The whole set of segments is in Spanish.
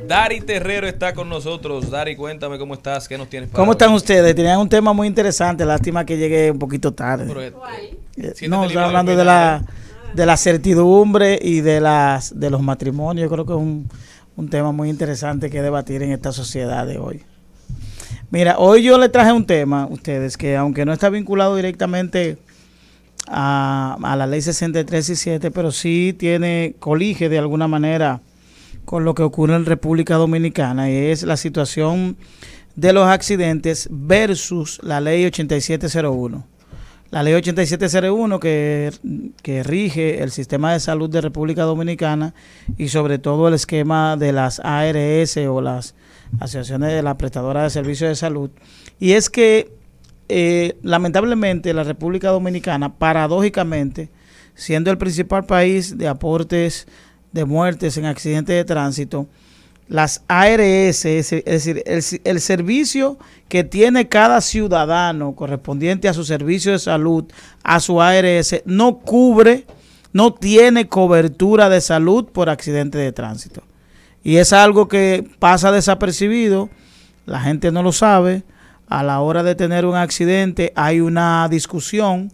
Dari Terrero está con nosotros. Dari, cuéntame cómo estás, qué nos tienes para ¿Cómo están hoy? ustedes? Tenían un tema muy interesante, lástima que llegué un poquito tarde. No, estaba hablando de la certidumbre y de los matrimonios. Yo creo que es un tema muy interesante que debatir en esta sociedad de hoy. Mira, hoy yo le traje un tema a ustedes que aunque no está vinculado directamente a la ley 63 y 7, pero sí colige de alguna manera con lo que ocurre en República Dominicana, y es la situación de los accidentes versus la ley 8701. La ley 8701 que rige el sistema de salud de República Dominicana y sobre todo el esquema de las ARS o las asociaciones de las prestadoras de servicios de salud. Y es que lamentablemente la República Dominicana, paradójicamente, siendo el principal país de aportes de muertes en accidentes de tránsito, las ARS, es decir, el servicio que tiene cada ciudadano correspondiente a su servicio de salud, a su ARS, no tiene cobertura de salud por accidente de tránsito. Y es algo que pasa desapercibido, la gente no lo sabe. A la hora de tener un accidente hay una discusión,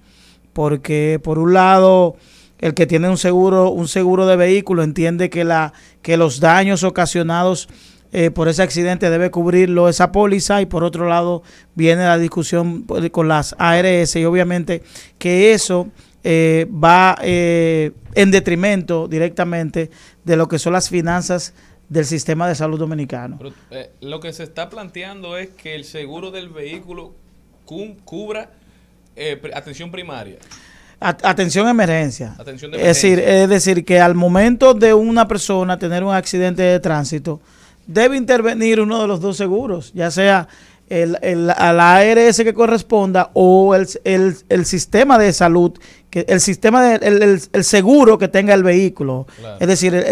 porque por un lado el que tiene un seguro de vehículo entiende que los daños ocasionados por ese accidente debe cubrirlo esa póliza, y por otro lado viene la discusión con las ARS, y obviamente que eso va en detrimento directamente de lo que son las finanzas del sistema de salud dominicano. Pero, lo que se está planteando es que el seguro del vehículo cubra atención primaria. Atención a emergencia. Atención de emergencia. Es decir, que al momento de una persona tener un accidente de tránsito, debe intervenir uno de los dos seguros, ya sea a la ARS que corresponda o el sistema de salud, el seguro que tenga el vehículo. Claro. Es decir,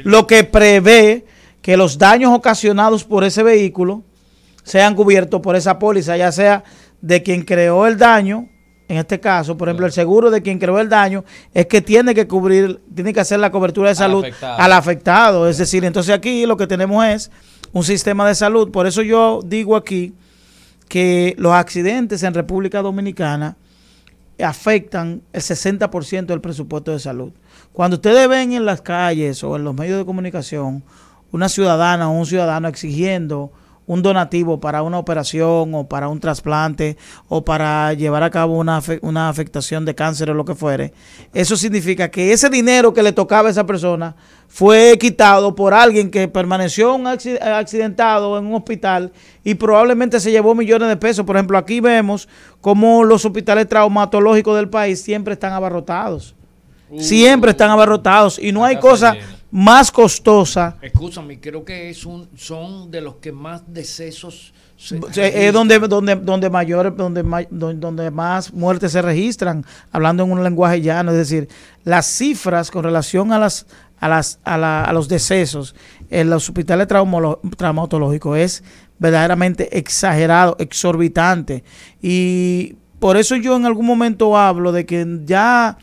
lo que prevé que los daños ocasionados por ese vehículo sean cubiertos por esa póliza, ya sea de quien creó el daño. En este caso, por ejemplo, el seguro de quien creó el daño es que tiene que hacer la cobertura de salud al afectado. Es decir, entonces aquí lo que tenemos es un sistema de salud. Por eso yo digo aquí que los accidentes en República Dominicana afectan el 60% del presupuesto de salud. Cuando ustedes ven en las calles o en los medios de comunicación una ciudadana o un ciudadano exigiendo un donativo para una operación o para un trasplante o para llevar a cabo una afectación de cáncer o lo que fuere, eso significa que ese dinero que le tocaba a esa persona fue quitado por alguien que permaneció accidentado en un hospital y probablemente se llevó millones de pesos. Por ejemplo, aquí vemos cómo los hospitales traumatológicos del país siempre están abarrotados. Siempre están abarrotados y no hay cosa más costosa. Escúchame, creo que son de los que más decesos es donde más muertes se registran, hablando en un lenguaje llano. Es decir, las cifras con relación a los decesos en los hospitales traumatológicos es verdaderamente exagerado, exorbitante. Y por eso yo en algún momento hablo de que ya,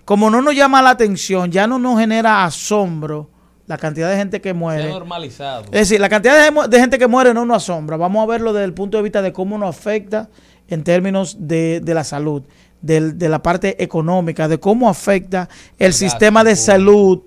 como no nos llama la atención, ya no nos genera asombro la cantidad de gente que muere. Se ha normalizado. Es decir, la cantidad de gente que muere no nos asombra. Vamos a verlo desde el punto de vista de cómo nos afecta en términos de la salud, de la parte económica, de cómo afecta el sistema de salud,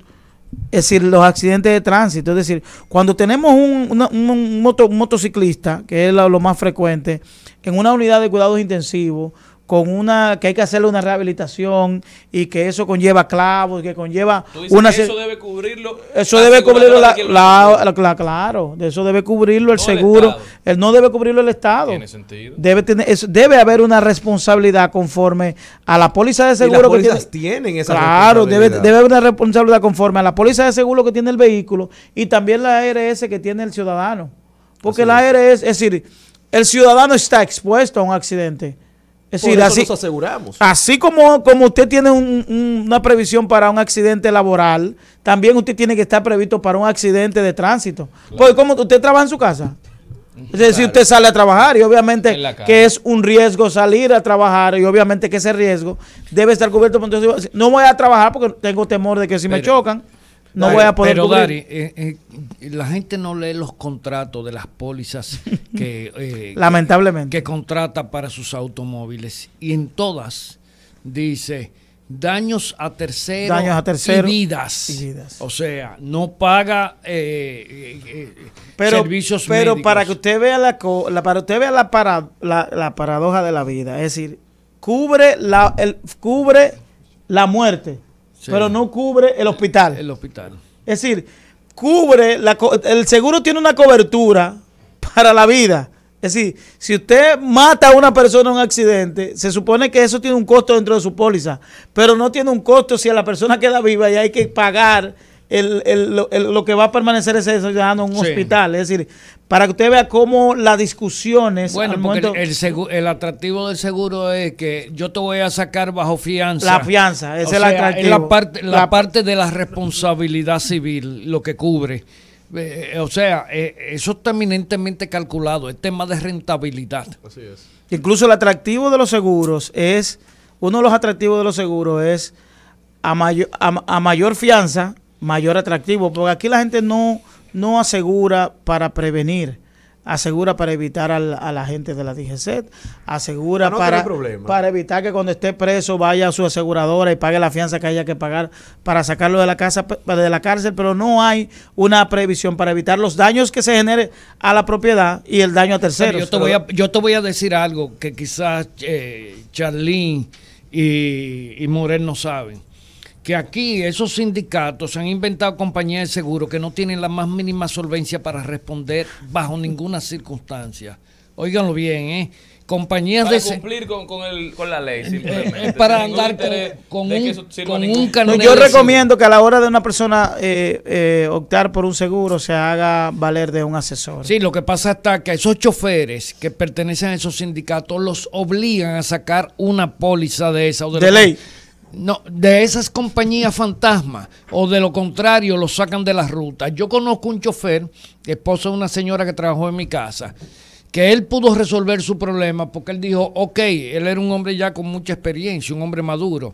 es decir, los accidentes de tránsito. Es decir, cuando tenemos un motociclista, que es lo más frecuente, en una unidad de cuidados intensivos, que hay que hacerle una rehabilitación y que eso conlleva clavos, que conlleva eso debe cubrirlo. Eso debe cubrirlo claro, de eso debe cubrirlo el seguro. No debe cubrirlo el Estado. Tiene sentido. Debe haber una responsabilidad conforme a la póliza de seguro que tienen esa claro, debe haber una responsabilidad conforme a la póliza de seguro que tiene el vehículo y también la ARS que tiene el ciudadano. Porque la ARS, es decir, el ciudadano está expuesto a un accidente. Es decir, así nos aseguramos. Así como usted tiene una previsión para un accidente laboral, también usted tiene que estar previsto para un accidente de tránsito. Claro. Porque como usted trabaja en su casa, es decir, usted sale a trabajar y obviamente que es un riesgo salir a trabajar y obviamente que ese riesgo debe estar cubierto. Entonces, no voy a trabajar porque tengo temor de que si me chocan. no voy a poder pero cubrir. Dari, la gente no lee los contratos de las pólizas que lamentablemente que contrata para sus automóviles, y en todas dice daños a terceros y vidas. O sea, no paga servicios pero médicos. Para que usted vea la paradoja de la vida, es decir, cubre la muerte, sí, pero no cubre el hospital. Es decir, el seguro tiene una cobertura para la vida. Es decir, si usted mata a una persona en un accidente, se supone que eso tiene un costo dentro de su póliza, pero no tiene un costo si a la persona queda viva y hay que pagar lo que va a permanecer ese ciudadano en un hospital. Es decir, para que usted vea cómo las discusiones... Bueno, porque el atractivo del seguro es que yo te voy a sacar bajo fianza. La fianza, ese es el atractivo. La parte de la responsabilidad civil, lo que cubre. O sea, eso está eminentemente calculado, es tema de rentabilidad. Así es. Incluso el atractivo de los seguros uno de los atractivos de los seguros es a mayor fianza, mayor atractivo, porque aquí la gente no asegura para prevenir, asegura para evitar a la gente de la DGCET, asegura para evitar que cuando esté preso vaya a su aseguradora y pague la fianza que haya que pagar para sacarlo de la cárcel, pero no hay una previsión para evitar los daños que se genere a la propiedad y el daño a terceros. Yo te voy a decir algo que quizás Charlín y Morel no saben. Que aquí esos sindicatos han inventado compañías de seguro que no tienen la más mínima solvencia para responder bajo ninguna circunstancia. Óiganlo bien, compañías para cumplir con la ley, simplemente. Para andar con un carnet. Yo recomiendo que a la hora de una persona optar por un seguro se haga valer de un asesor. Sí, lo que pasa está que esos choferes que pertenecen a esos sindicatos los obligan a sacar una póliza de esa. De ley. No, de esas compañías fantasmas, o de lo contrario, los sacan de las rutas. Yo conozco un chofer, esposo de una señora que trabajó en mi casa, que él pudo resolver su problema porque él dijo, ok, él era un hombre ya con mucha experiencia, un hombre maduro,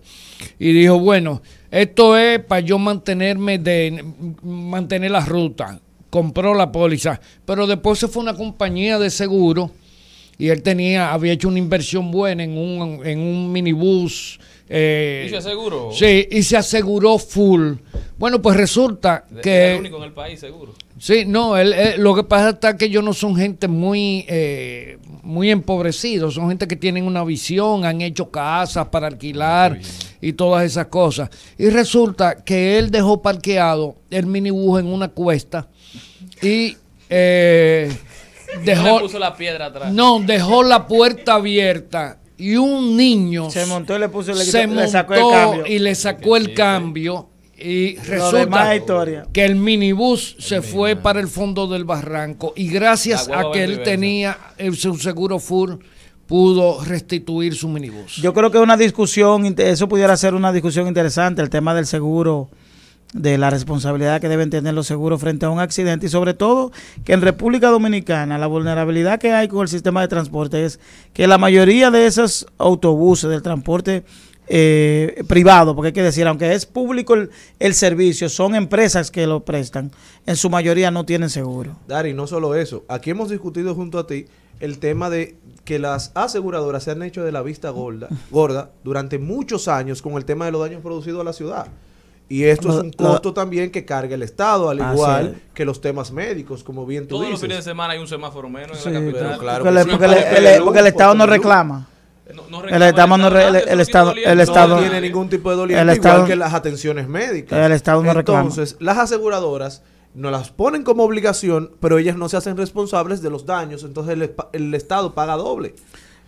y dijo, bueno, esto es para yo mantener la ruta. Compró la póliza, pero después se fue a una compañía de seguro y él había hecho una inversión buena en un minibús. ¿Y se aseguró? Sí, y se aseguró full. Bueno, pues resulta que... Es el único en el país, seguro. Sí, no, lo que pasa está que ellos no son gente muy empobrecidos, son gente que tienen una visión, han hecho casas para alquilar y todas esas cosas. Y resulta que él dejó parqueado el minibús en una cuesta y... no le puso la piedra atrás. No, dejó la puerta abierta y un niño se montó y le sacó el cambio y resulta que el minibús se fue para el fondo del barranco y gracias a que él tenía su seguro full pudo restituir su minibús. Yo creo que una discusión, eso pudiera ser una discusión interesante, el tema del seguro, de la responsabilidad que deben tener los seguros frente a un accidente y sobre todo que en República Dominicana la vulnerabilidad que hay con el sistema de transporte es que la mayoría de esos autobuses del transporte privado, porque hay que decir, aunque es público el servicio, son empresas que lo prestan, en su mayoría no tienen seguro. Dari, no solo eso, aquí hemos discutido junto a ti el tema de que las aseguradoras se han hecho de la vista gorda durante muchos años con el tema de los daños producidos a la ciudad. Y esto es un costo también que carga el Estado, al igual que los temas médicos, como bien tú dices. Todos los fines de semana hay un semáforo menos en la capital. Claro porque el Estado no reclama. El Estado no tiene ningún tipo de doliente, igual que las atenciones médicas. El Estado no reclama. Entonces, las aseguradoras no las ponen como obligación, pero ellas no se hacen responsables de los daños, entonces el Estado paga doble.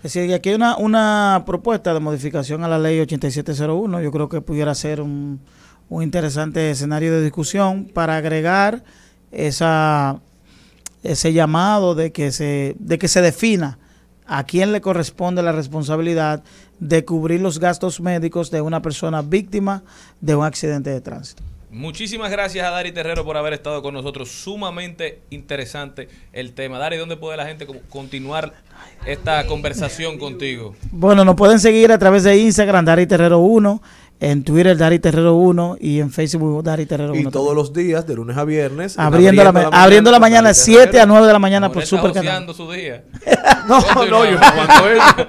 Es decir, que aquí hay una propuesta de modificación a la ley 8701, yo creo que pudiera ser un interesante escenario de discusión para agregar ese llamado de que se defina a quién le corresponde la responsabilidad de cubrir los gastos médicos de una persona víctima de un accidente de tránsito. Muchísimas gracias a Dari Terrero por haber estado con nosotros. Sumamente interesante el tema. Dari, ¿dónde puede la gente continuar esta conversación contigo? Bueno, nos pueden seguir a través de Instagram, Dari Terrero 1, en Twitter, Dari Terrero 1 y en Facebook, Dari Terrero 1. Y todos los días, de lunes a viernes. Abriendo la mañana, 7 a 9 de la mañana por Super Canal. Su día. No, yo